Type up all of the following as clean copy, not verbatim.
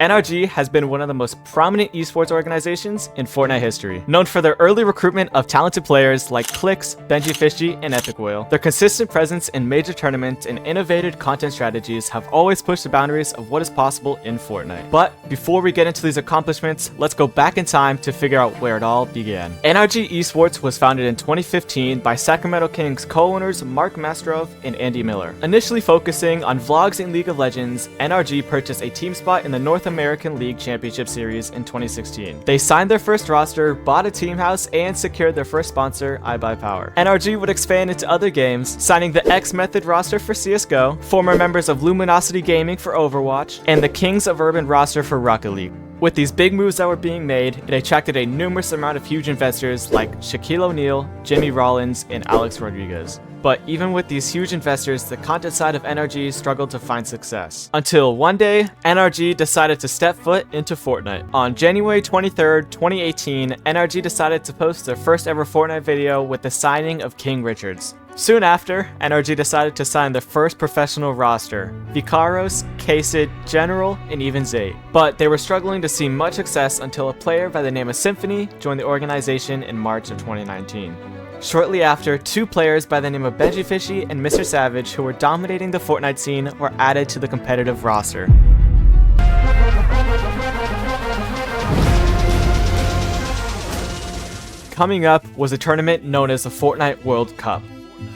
NRG has been one of the most prominent esports organizations in Fortnite history, known for their early recruitment of talented players like Clix, Benjyfishy, and EpikWhale. Their consistent presence in major tournaments and innovative content strategies have always pushed the boundaries of what is possible in Fortnite. But before we get into these accomplishments, let's go back in time to figure out where it all began. NRG Esports was founded in 2015 by Sacramento Kings co-owners Mark Masterov and Andy Miller. Initially focusing on vlogs in League of Legends, NRG purchased a team spot in the North American League Championship Series in 2016. They signed their first roster, bought a team house, and secured their first sponsor, iBuyPower. NRG would expand into other games, signing the X Method roster for CSGO, former members of Luminosity Gaming for Overwatch, and the Kings of Urban roster for Rocket League. With these big moves that were being made, it attracted a numerous amount of huge investors like Shaquille O'Neal, Jimmy Rollins, and Alex Rodriguez. But even with these huge investors, the content side of NRG struggled to find success. Until one day, NRG decided to step foot into Fortnite. On January 23rd, 2018, NRG decided to post their first ever Fortnite video with the signing of King Richards. Soon after, NRG decided to sign their first professional roster, Vicaros, Ksid, General, and even Zayt. But they were struggling to see much success until a player by the name of Symphony joined the organization in March of 2019. Shortly after, two players by the name of Benjyfishy and Mr. Savage, who were dominating the Fortnite scene, were added to the competitive roster. Coming up was a tournament known as the Fortnite World Cup.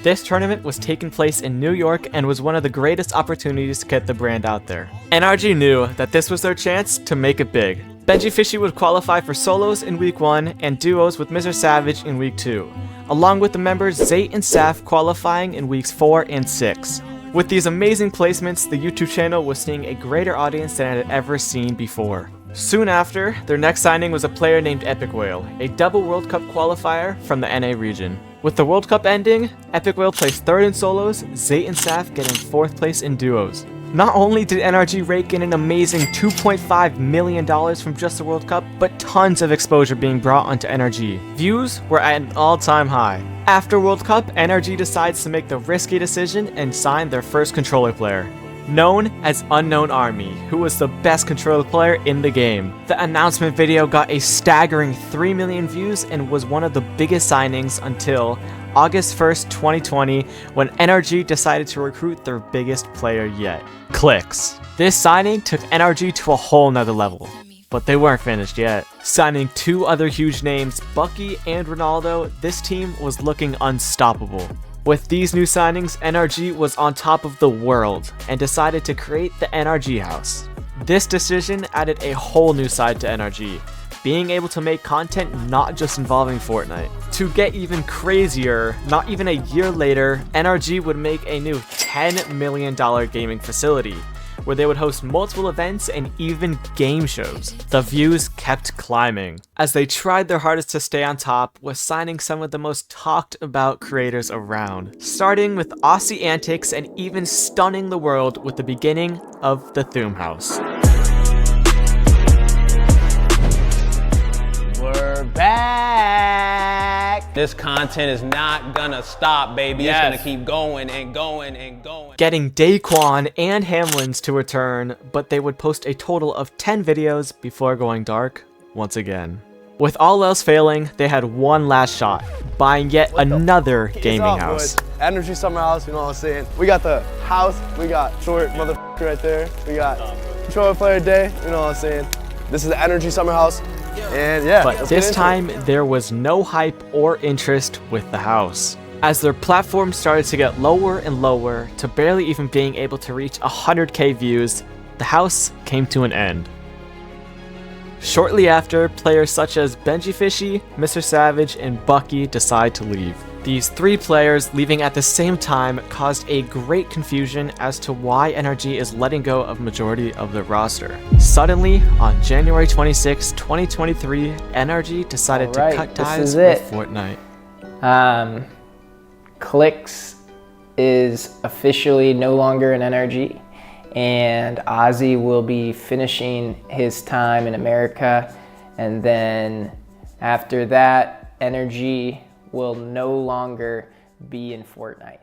This tournament was taking place in New York and was one of the greatest opportunities to get the brand out there. NRG knew that this was their chance to make it big. Benjyfishy would qualify for solos in week 1 and duos with Mr. Savage in week 2, along with the members Zayt and Saf qualifying in weeks 4 and 6. With these amazing placements, the YouTube channel was seeing a greater audience than it had ever seen before. Soon after, their next signing was a player named EpikWhale, a double World Cup qualifier from the NA region. With the World Cup ending, EpikWhale placed 3rd in solos, Zayt and Saf getting 4th place in duos. Not only did NRG rake in an amazing $2.5 million from just the World Cup, but tons of exposure being brought onto NRG. Views were at an all-time high. After World Cup, NRG decides to make the risky decision and sign their first controller player, known as Unknown Army, who was the best controller player in the game. The announcement video got a staggering 3 million views and was one of the biggest signings until August 1st, 2020, when NRG decided to recruit their biggest player yet, Clix. This signing took NRG to a whole nother level, but they weren't finished yet. Signing two other huge names, Bucky and Ronaldo, this team was looking unstoppable. With these new signings, NRG was on top of the world and decided to create the NRG House. This decision added a whole new side to NRG, being able to make content not just involving Fortnite. To get even crazier, not even a year later, NRG would make a new $10 million gaming facility, where they would host multiple events and even game shows. The views kept climbing, as they tried their hardest to stay on top with signing some of the most talked about creators around, starting with Aussie antics and even stunning the world with the beginning of the Thume House. We're back! This content is not gonna stop, baby. Yes. It's gonna keep going and going and going. Getting Daquan and Hamlins to return, but they would post a total of 10 videos before going dark once again. With all else failing, they had one last shot, buying yet another gaming house. NRG Summer House, you know what I'm saying? We got the house, we got short motherfucker right there, we got controller player day, you know what I'm saying? This is the NRG Summer House. And yeah, but this time there was no hype or interest with the house, as their platform started to get lower and lower to barely even being able to reach 100k views. The house came to an end. Shortly after, players such as Benjyfishy, Mr. Savage, and Bucky decide to leave. These three players leaving at the same time caused a great confusion as to why NRG is letting go of majority of their roster. Suddenly, on January 26, 2023, NRG decided to cut ties with Fortnite. Clix is officially no longer an NRG, and Ozzy will be finishing his time in America, and then after that, NRG will no longer be in Fortnite.